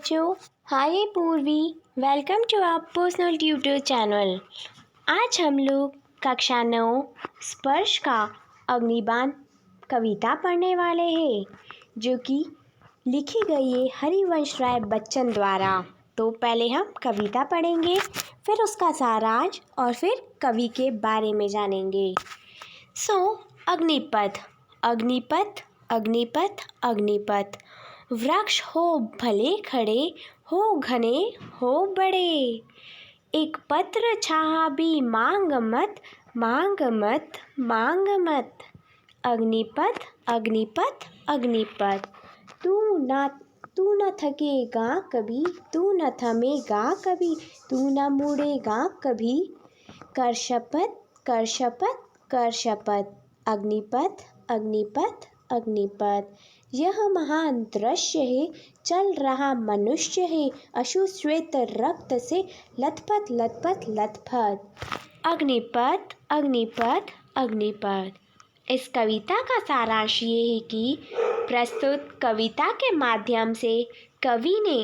बच्चों, hi Purvi, welcome to our personal tutor channel. आज हम लोग कक्षा 9 स्पर्श का अग्निबाण कविता पढ़ने वाले हैं, जो कि लिखी गई है हरिवंश राय बच्चन द्वारा। तो पहले हम कविता पढ़ेंगे, फिर उसका सारांश और फिर कवि के बारे में जानेंगे। अग्निपथ। अग्निपथ, अग्निपथ, अग्निपथ। वृक्ष हो भले खड़े, हो घने हो बड़े, एक पत्र छाहा भी मांग मत, मांग मत, मांग मत। अग्निपथ, अग्निपथ, अग्निपथ। तू न थकेगा कभी, तू न थमेगा कभी, तू न मुड़ेगा कभी, कर शपथ, कर शपथ, कर शपथ। अग्निपथ, अग्निपथ, अग्निपथ। यह महान दृश्य है, चल रहा मनुष्य है, अश्रु श्वेत रक्त से लथपथ लथपथ लथपथ। अग्निपथ, अग्निपथ, अग्निपथ। इस कविता का सारांश ये है कि प्रस्तुत कविता के माध्यम से कवि ने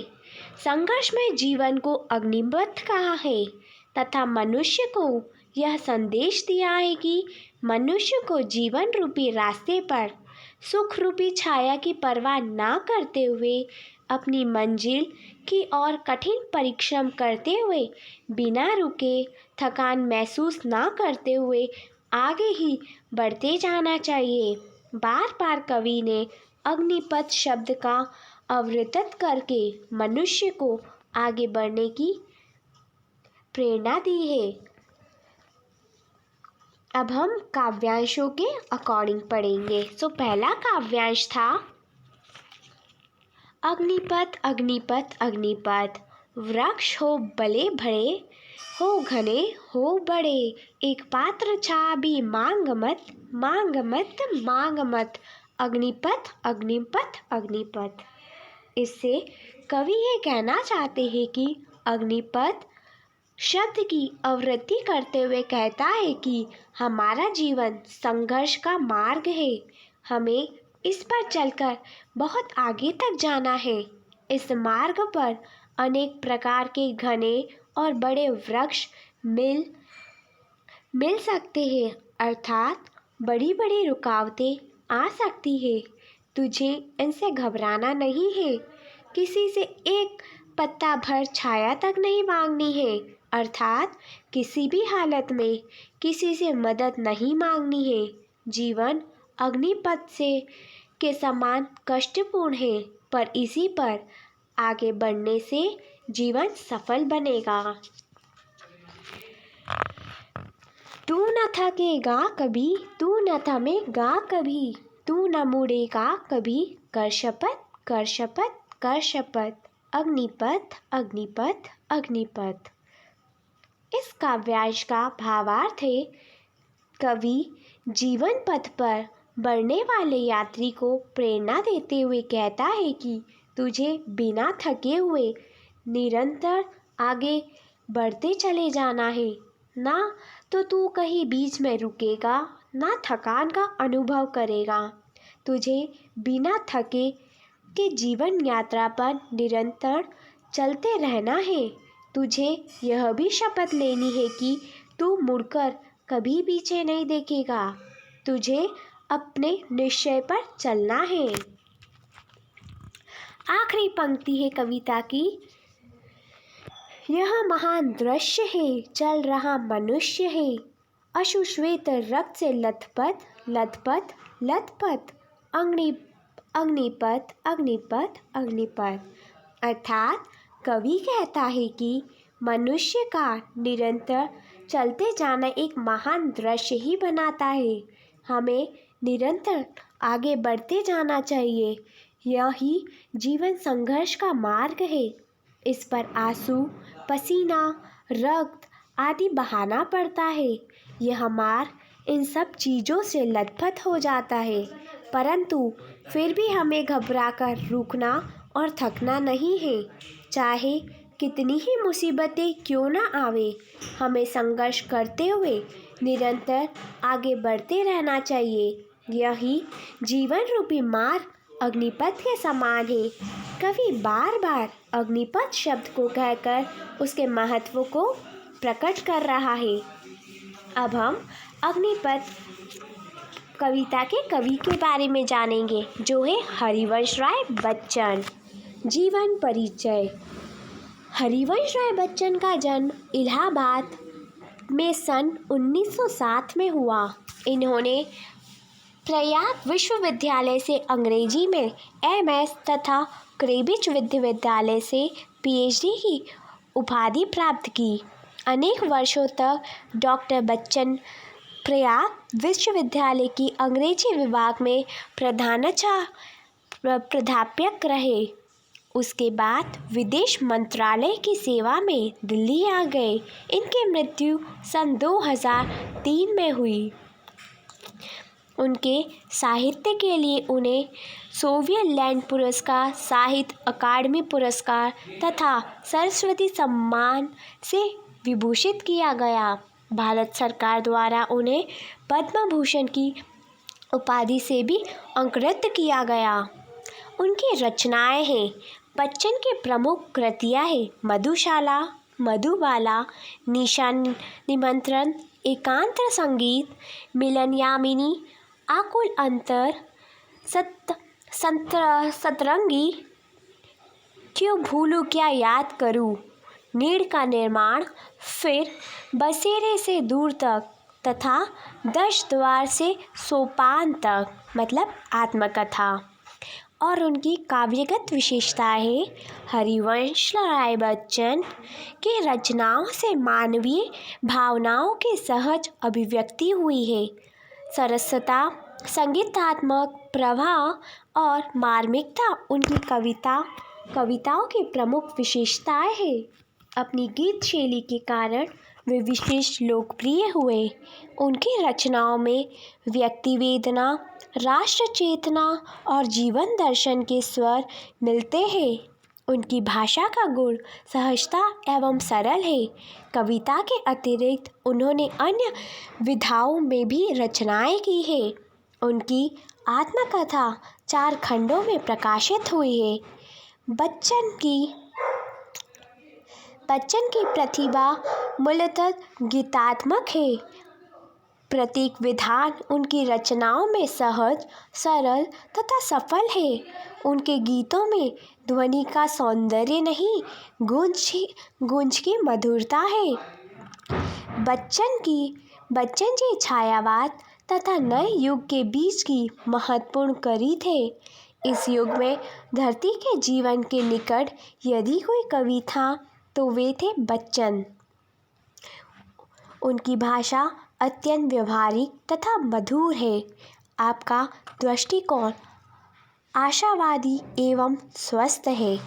संघर्षमय जीवन को अग्निपथ कहा है तथा मनुष्य को यह संदेश दिया है कि मनुष्य को जीवन रूपी रास्ते पर सुख रूपी छाया की परवाह ना करते हुए अपनी मंजिल की ओर कठिन परिश्रम करते हुए बिना रुके थकान महसूस ना करते हुए आगे ही बढ़ते जाना चाहिए। बार बार कवि ने अग्निपथ शब्द का अवतरित करके मनुष्य को आगे बढ़ने की प्रेरणा दी है। अब हम काव्यांशों के अकॉर्डिंग पढ़ेंगे। पहला काव्यांश था अग्निपथ, अग्निपथ, अग्निपथ। वृक्ष हो भले भले, हो घने हो बड़े, एक पात्र छा भी मांग मत, मांग मत, मांग मत। अग्निपथ, अग्निपथ, अग्निपथ। इससे कवि ये कहना चाहते हैं कि अग्निपथ शब्द की आवृत्ति करते हुए कहता है कि हमारा जीवन संघर्ष का मार्ग है, हमें इस पर चलकर बहुत आगे तक जाना है। इस मार्ग पर अनेक प्रकार के घने और बड़े वृक्ष मिल सकते हैं, अर्थात बड़ी बड़ी रुकावटें आ सकती है। तुझे इनसे घबराना नहीं है, किसी से एक पत्ता भर छाया तक नहीं मांगनी है, अर्थात किसी भी हालत में किसी से मदद नहीं मांगनी है। जीवन अग्निपथ से के समान कष्टपूर्ण है, पर इसी पर आगे बढ़ने से जीवन सफल बनेगा। तू न थकेगा कभी, तू न थमेगा कभी, तू न मुड़ेगा कभी, कर शपथ, कर शपथ, कर शपथ। अग्निपथ, अग्निपथ, अग्निपथ। इस काव्यांश का भावार्थ है, कवि जीवन पथ पर बढ़ने वाले यात्री को प्रेरणा देते हुए कहता है कि तुझे बिना थके हुए निरंतर आगे बढ़ते चले जाना है, ना तो तू कहीं बीच में रुकेगा, ना थकान का अनुभव करेगा। तुझे बिना थके के जीवन यात्रा पर निरंतर चलते रहना है। तुझे यह भी शपथ लेनी है कि तू मुड़कर कभी पीछे नहीं देखेगा, तुझे अपने निश्चय पर चलना है। आखिरी पंक्ति है कविता की, यह महान दृश्य है, चल रहा मनुष्य है, अश्रु श्वेत रक्त से लथपथ लथपथ लथपथ। अग्निपथ, अग्निपथ, अग्निपथ। अर्थात कवि कहता है कि मनुष्य का निरंतर चलते जाना एक महान दृश्य ही बनाता है, हमें निरंतर आगे बढ़ते जाना चाहिए। यही जीवन संघर्ष का मार्ग है, इस पर आंसू, पसीना, रक्त आदि बहाना पड़ता है। यह मार्ग इन सब चीज़ों से लथपथ हो जाता है, परंतु फिर भी हमें घबराकर रुकना और थकना नहीं है। चाहे कितनी ही मुसीबतें क्यों ना आवे, हमें संघर्ष करते हुए निरंतर आगे बढ़ते रहना चाहिए। यही जीवन रूपी मार्ग अग्निपथ के समान है। कवि बार बार अग्निपथ शब्द को कहकर उसके महत्व को प्रकट कर रहा है। अब हम अग्निपथ कविता के कवि के बारे में जानेंगे, जो है हरिवंश राय बच्चन। जीवन परिचय। हरिवंश राय बच्चन का जन्म इलाहाबाद में सन 1907 में हुआ। इन्होंने प्रयाग विश्वविद्यालय से अंग्रेजी में MS तथा केम्ब्रिज विश्वविद्यालय से PhD की उपाधि प्राप्त की। अनेक वर्षों तक डॉक्टर बच्चन प्रयाग विश्वविद्यालय की अंग्रेजी विभाग में प्राध्यापक रहे। उसके बाद विदेश मंत्रालय की सेवा में दिल्ली आ गए। इनकी मृत्यु सन 2003 में हुई। उनके साहित्य के लिए उन्हें सोवियत लैंड पुरस्कार, साहित्य अकादमी पुरस्कार तथा सरस्वती सम्मान से विभूषित किया गया। भारत सरकार द्वारा उन्हें पद्म भूषण की उपाधि से भी अलंकृत किया गया। उनकी रचनाएं हैं। बच्चन की प्रमुख कृतियां हैं मधुशाला, मधुबाला, निशा निमंत्रण, एकांत संगीत, मिलन यामिनी, आकुल अंतर, सतरंगी, क्यों भूलूं क्या याद करूं, नीड़ का निर्माण, फिर बसेरे से दूर तक तथा 10 द्वार से सोपान तक, मतलब आत्मकथा। और उनकी काव्यगत विशेषताएं। हरिवंश राय बच्चन की रचनाओं से मानवीय भावनाओं की सहज अभिव्यक्ति हुई है। सरसता, संगीतात्मक प्रभाव और मार्मिकता उनकी कविताओं की प्रमुख विशेषताएं हैं। अपनी गीत शैली के कारण वे विशेष लोकप्रिय हुए। उनकी रचनाओं में व्यक्ति वेदना, राष्ट्र चेतना और जीवन दर्शन के स्वर मिलते हैं। उनकी भाषा का गुण सहजता एवं सरल है। कविता के अतिरिक्त उन्होंने अन्य विधाओं में भी रचनाएं की हैं। उनकी आत्मकथा 4 खंडों में प्रकाशित हुई है। बच्चन की प्रतिभा मूलतः गीतात्मक है। प्रत्येक विधान उनकी रचनाओं में सहज, सरल तथा सफल है। उनके गीतों में ध्वनि का सौंदर्य नहीं, गूंज की मधुरता है। बच्चन जी छायावाद तथा नए युग के बीच की महत्वपूर्ण कड़ी थे। इस युग में धरती के जीवन के निकट यदि कोई कवि था तो वे थे बच्चन। उनकी भाषा अत्यंत व्यवहारिक तथा मधुर है। आपका दृष्टिकोण आशावादी एवं स्वस्थ है।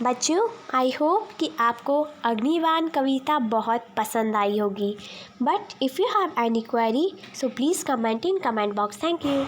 बच्चों, आई होप कि आपको अग्निबाण कविता बहुत पसंद आई होगी। But if you have any query so please comment in comment box. Thank you.